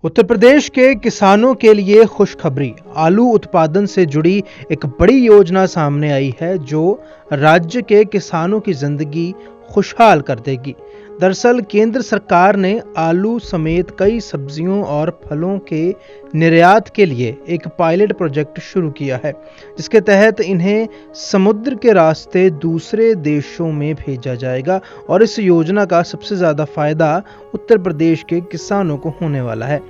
उत्तर प्रदेश के किसानों के लिए खुशखबरी। आलू उत्पादन से जुड़ी एक बड़ी योजना सामने आई है जो राज्य के किसानों की जिंदगी खुशहाल कर देगी। दरअसल केंद्र सरकार ने आलू समेत कई सब्जियों और फलों के निर्यात के लिए एक पायलट प्रोजेक्ट शुरू किया है, जिसके तहत इन्हें समुद्र के रास्ते दूसरे देशों में भेजा जाएगा। और इस योजना का सबसे ज़्यादा फायदा उत्तर प्रदेश के किसानों को होने वाला है,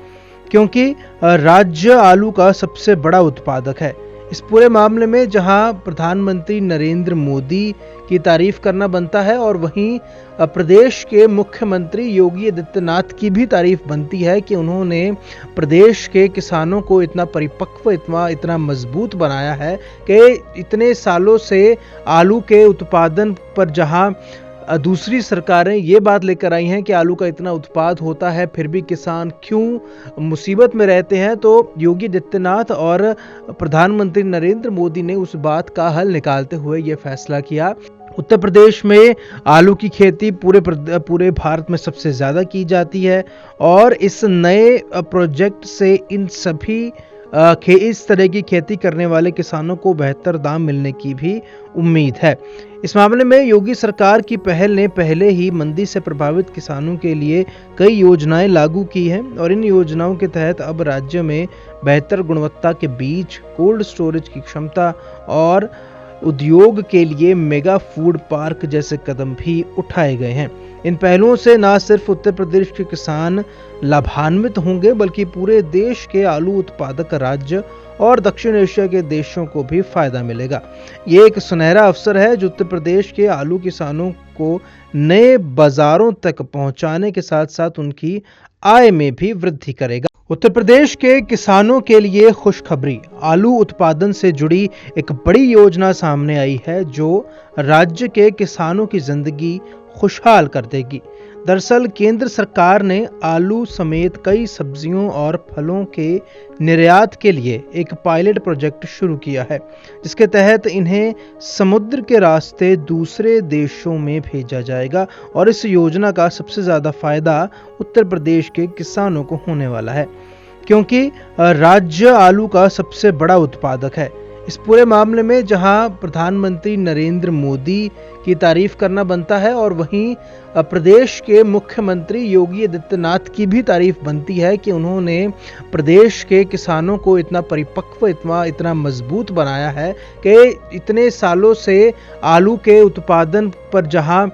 क्योंकि राज्य आलू का सबसे बड़ा उत्पादक है। इस पूरे मामले में जहां प्रधानमंत्री नरेंद्र मोदी की तारीफ करना बनता है और वहीं प्रदेश के मुख्यमंत्री योगी आदित्यनाथ की भी तारीफ बनती है कि उन्होंने प्रदेश के किसानों को इतना परिपक्व, इतना मजबूत बनाया है कि इतने सालों से आलू के उत्पादन पर जहां दूसरी सरकारें ये बात लेकर आई हैं कि आलू का इतना उत्पाद होता है फिर भी किसान क्यों मुसीबत में रहते हैं, तो योगी आदित्यनाथ और प्रधानमंत्री नरेंद्र मोदी ने उस बात का हल निकालते हुए ये फैसला किया। उत्तर प्रदेश में आलू की खेती पूरे भारत में सबसे ज़्यादा की जाती है और इस नए प्रोजेक्ट से इन सभी इस तरह की खेती करने वाले किसानों को बेहतर दाम मिलने की भी उम्मीद है। इस मामले में योगी सरकार की पहल ने पहले ही मंदी से प्रभावित किसानों के लिए कई योजनाएं लागू की हैं और इन योजनाओं के तहत अब राज्य में बेहतर गुणवत्ता के बीज, कोल्ड स्टोरेज की क्षमता और उद्योग के लिए मेगा फूड पार्क जैसे कदम भी उठाए गए हैं। इन पहलों से न सिर्फ उत्तर प्रदेश के किसान लाभान्वित होंगे बल्कि पूरे देश के आलू उत्पादक राज्य और दक्षिण एशिया के देशों को भी फायदा मिलेगा। ये एक सुनहरा अवसर है जो उत्तर प्रदेश के आलू किसानों को नए बाजारों तक पहुंचाने के साथ साथ उनकी आय में भी वृद्धि करेगा। उत्तर प्रदेश के किसानों के लिए खुशखबरी। आलू उत्पादन से जुड़ी एक बड़ी योजना सामने आई है जो राज्य के किसानों की जिंदगी खुशहाल कर देगी। दरअसल केंद्र सरकार ने आलू समेत कई सब्जियों और फलों के निर्यात के लिए एक पायलट प्रोजेक्ट शुरू किया है, जिसके तहत इन्हें समुद्र के रास्ते दूसरे देशों में भेजा जाएगा। और इस योजना का सबसे ज़्यादा फायदा उत्तर प्रदेश के किसानों को होने वाला है, क्योंकि राज्य आलू का सबसे बड़ा उत्पादक है। इस पूरे मामले में जहां प्रधानमंत्री नरेंद्र मोदी की तारीफ करना बनता है और वहीं प्रदेश के मुख्यमंत्री योगी आदित्यनाथ की भी तारीफ बनती है कि उन्होंने प्रदेश के किसानों को इतना परिपक्व, इतना मजबूत बनाया है कि इतने सालों से आलू के उत्पादन पर जहां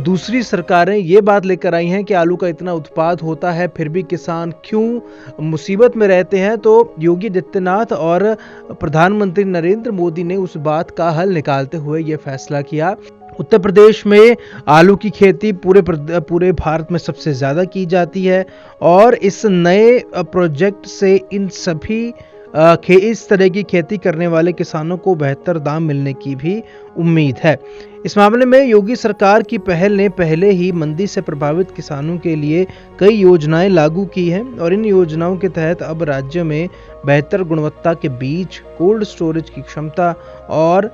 दूसरी सरकारें ये बात लेकर आई हैं कि आलू का इतना उत्पाद होता है फिर भी किसान क्यों मुसीबत में रहते हैं, तो योगी आदित्यनाथ और प्रधानमंत्री नरेंद्र मोदी ने उस बात का हल निकालते हुए ये फैसला किया। उत्तर प्रदेश में आलू की खेती पूरे भारत में सबसे ज़्यादा की जाती है और इस नए प्रोजेक्ट से इन सभी इस तरह की खेती करने वाले किसानों को बेहतर दाम मिलने की भी उम्मीद है। इस मामले में योगी सरकार की पहल ने पहले ही मंदी से प्रभावित किसानों के लिए कई योजनाएं लागू की हैं और इन योजनाओं के तहत अब राज्य में बेहतर गुणवत्ता के बीज, कोल्ड स्टोरेज की क्षमता और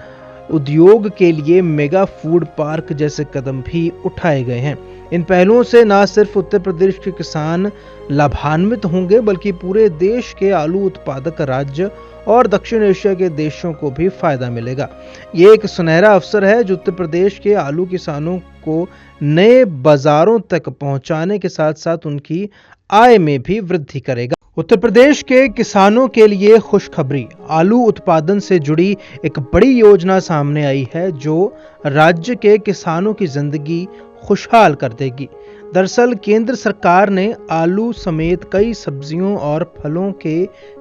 उद्योग के लिए मेगा फूड पार्क जैसे कदम भी उठाए गए हैं। इन पहलों से न सिर्फ उत्तर प्रदेश के किसान लाभान्वित होंगे बल्कि पूरे देश के आलू उत्पादक राज्य और दक्षिण एशिया के देशों को भी फायदा मिलेगा। ये एक सुनहरा अवसर है जो उत्तर प्रदेश के आलू किसानों को नए बाजारों तक पहुंचाने के साथ साथ उनकी आय में भी वृद्धि करेगा। उत्तर प्रदेश के किसानों के लिए खुशखबरी। आलू उत्पादन से जुड़ी एक बड़ी योजना सामने आई है जो राज्य के किसानों की जिंदगी खुशहाल कर देगी। दरअसल केंद्र सरकार ने आलू समेत कई सब्जियों और फलों के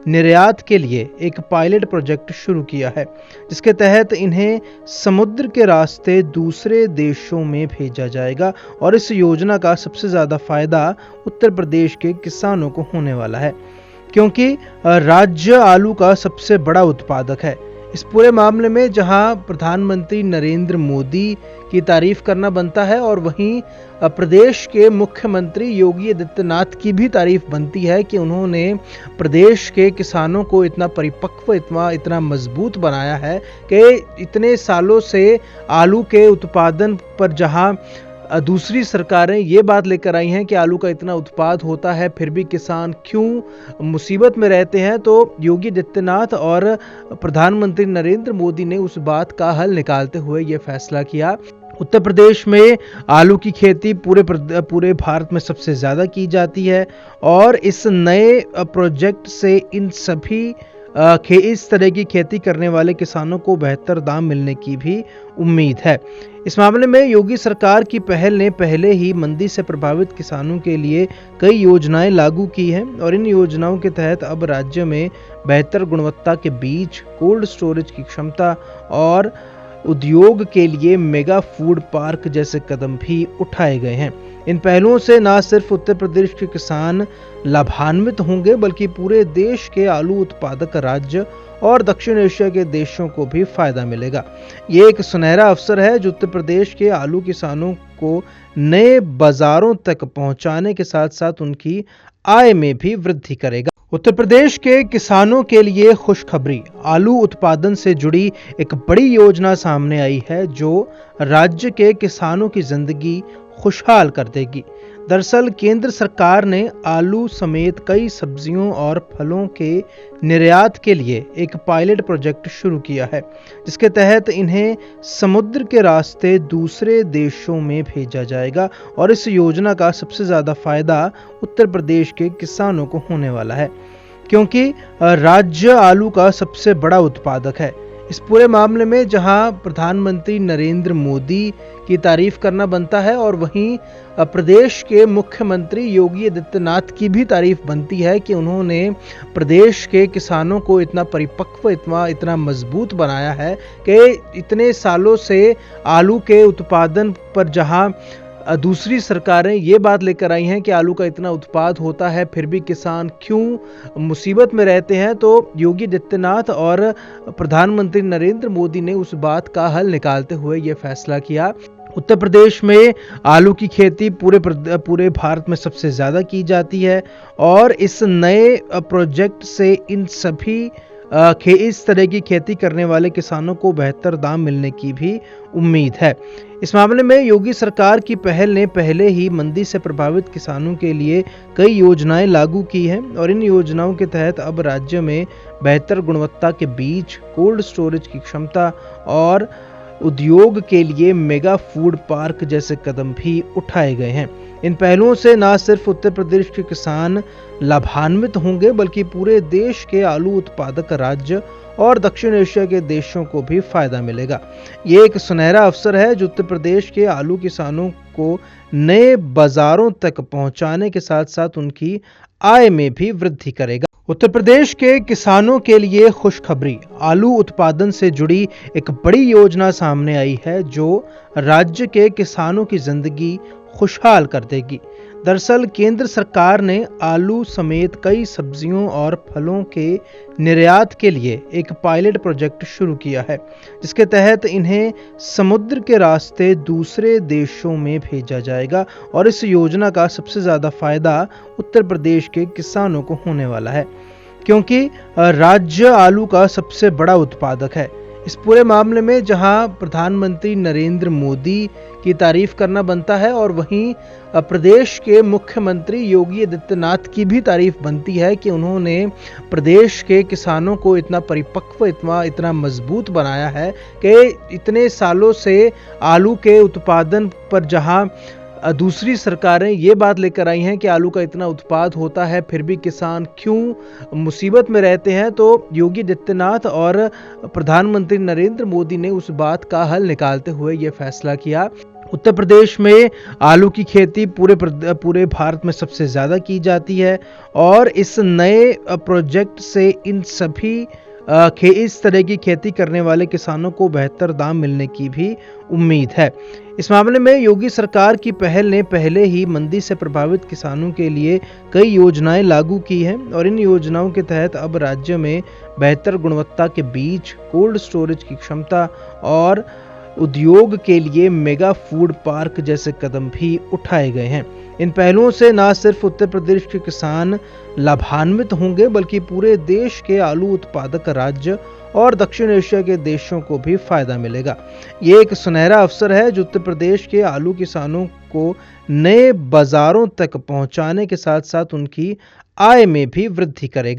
निर्यात के लिए एक पायलट प्रोजेक्ट शुरू किया है, जिसके तहत इन्हें समुद्र के रास्ते दूसरे देशों में भेजा जाएगा। और इस योजना का सबसे ज़्यादा फायदा उत्तर प्रदेश के किसानों को होने वाला है, क्योंकि राज्य आलू का सबसे बड़ा उत्पादक है। इस पूरे मामले में जहां प्रधानमंत्री नरेंद्र मोदी की तारीफ करना बनता है और वहीं प्रदेश के मुख्यमंत्री योगी आदित्यनाथ की भी तारीफ बनती है कि उन्होंने प्रदेश के किसानों को इतना परिपक्व, इतना मजबूत बनाया है कि इतने सालों से आलू के उत्पादन पर जहां दूसरी सरकारें ये बात लेकर आई हैं कि आलू का इतना उत्पाद होता है फिर भी किसान क्यों मुसीबत में रहते हैं, तो योगी आदित्यनाथ और प्रधानमंत्री नरेंद्र मोदी ने उस बात का हल निकालते हुए ये फैसला किया। उत्तर प्रदेश में आलू की खेती पूरे भारत में सबसे ज़्यादा की जाती है और इस नए प्रोजेक्ट से इन सभी इस तरह की खेती करने वाले किसानों को बेहतर दाम मिलने की भी उम्मीद है। इस मामले में योगी सरकार की पहल ने पहले ही मंदी से प्रभावित किसानों के लिए कई योजनाएं लागू की हैं और इन योजनाओं के तहत अब राज्य में बेहतर गुणवत्ता के बीज, कोल्ड स्टोरेज की क्षमता और उद्योग के लिए मेगा फूड पार्क जैसे कदम भी उठाए गए हैं। इन पहलुओं से न सिर्फ उत्तर प्रदेश के किसान लाभान्वित होंगे बल्कि पूरे देश के आलू उत्पादक राज्य और दक्षिण एशिया के देशों को भी फायदा मिलेगा। ये एक सुनहरा अवसर है जो उत्तर प्रदेश के आलू किसानों को नए बाजारों तक पहुंचाने के साथ साथ उनकी आय में भी वृद्धि करेगा। उत्तर प्रदेश के किसानों के लिए खुशखबरी, आलू उत्पादन से जुड़ी एक बड़ी योजना सामने आई है जो राज्य के किसानों की जिंदगी खुशहाल कर देगी। दरअसल केंद्र सरकार ने आलू समेत कई सब्जियों और फलों के निर्यात के लिए एक पायलट प्रोजेक्ट शुरू किया है, जिसके तहत इन्हें समुद्र के रास्ते दूसरे देशों में भेजा जाएगा और इस योजना का सबसे ज़्यादा फायदा उत्तर प्रदेश के किसानों को होने वाला है, क्योंकि राज्य आलू का सबसे बड़ा उत्पादक है। इस पूरे मामले में जहां प्रधानमंत्री नरेंद्र मोदी की तारीफ करना बनता है और वहीं प्रदेश के मुख्यमंत्री योगी आदित्यनाथ की भी तारीफ बनती है कि उन्होंने प्रदेश के किसानों को इतना परिपक्व, इतना मजबूत बनाया है कि इतने सालों से आलू के उत्पादन पर जहां दूसरी सरकारें ये बात लेकर आई हैं कि आलू का इतना उत्पाद होता है फिर भी किसान क्यों मुसीबत में रहते हैं, तो योगी आदित्यनाथ और प्रधानमंत्री नरेंद्र मोदी ने उस बात का हल निकालते हुए ये फैसला किया। उत्तर प्रदेश में आलू की खेती पूरे भारत में सबसे ज़्यादा की जाती है और इस नए प्रोजेक्ट से इन सभी इस तरह की खेती करने वाले किसानों को बेहतर दाम मिलने की भी उम्मीद है। इस मामले में योगी सरकार की पहल ने पहले ही मंदी से प्रभावित किसानों के लिए कई योजनाएं लागू की हैं और इन योजनाओं के तहत अब राज्य में बेहतर गुणवत्ता के बीज, कोल्ड स्टोरेज की क्षमता और उद्योग के लिए मेगा फूड पार्क जैसे कदम भी उठाए गए हैं। इन पहलुओं से न सिर्फ उत्तर प्रदेश के किसान लाभान्वित होंगे बल्कि पूरे देश के आलू उत्पादक राज्य और दक्षिण एशिया के देशों को भी फायदा मिलेगा। ये एक सुनहरा अवसर है जो उत्तर प्रदेश के आलू किसानों को नए बाजारों तक पहुंचाने के साथ साथ उनकी आय में भी वृद्धि करेगा। उत्तर प्रदेश के किसानों के लिए खुशखबरी, आलू उत्पादन से जुड़ी एक बड़ी योजना सामने आई है जो राज्य के किसानों की जिंदगी खुशहाल कर देगी। दरअसल केंद्र सरकार ने आलू समेत कई सब्जियों और फलों के निर्यात के लिए एक पायलट प्रोजेक्ट शुरू किया है, जिसके तहत इन्हें समुद्र के रास्ते दूसरे देशों में भेजा जाएगा और इस योजना का सबसे ज़्यादा फायदा उत्तर प्रदेश के किसानों को होने वाला है, क्योंकि राज्य आलू का सबसे बड़ा उत्पादक है। इस पूरे मामले में जहां प्रधानमंत्री नरेंद्र मोदी की तारीफ करना बनता है और वहीं प्रदेश के मुख्यमंत्री योगी आदित्यनाथ की भी तारीफ बनती है कि उन्होंने प्रदेश के किसानों को इतना परिपक्व, इतना मजबूत बनाया है कि इतने सालों से आलू के उत्पादन पर जहां दूसरी सरकारें ये बात लेकर आई हैं कि आलू का इतना उत्पाद होता है फिर भी किसान क्यों मुसीबत में रहते हैं, तो योगी आदित्यनाथ और प्रधानमंत्री नरेंद्र मोदी ने उस बात का हल निकालते हुए ये फैसला किया। उत्तर प्रदेश में आलू की खेती पूरे भारत में सबसे ज़्यादा की जाती है और इस नए प्रोजेक्ट से इन सभी इस तरह की खेती करने वाले किसानों को बेहतर दाम मिलने की भी उम्मीद है। इस मामले में योगी सरकार की पहल ने पहले ही मंदी से प्रभावित किसानों के लिए कई योजनाएं लागू की हैं और इन योजनाओं के तहत अब राज्य में बेहतर गुणवत्ता के बीज, कोल्ड स्टोरेज की क्षमता और उद्योग के लिए मेगा फूड पार्क जैसे कदम भी उठाए गए हैं। इन पहलों से न सिर्फ उत्तर प्रदेश के किसान लाभान्वित होंगे, बल्कि पूरे देश के आलू उत्पादक राज्य और दक्षिण एशिया के देशों को भी फायदा मिलेगा। ये एक सुनहरा अवसर है जो उत्तर प्रदेश के आलू किसानों को नए बाजारों तक पहुंचाने के साथ साथ उनकी आय में भी वृद्धि करेगा।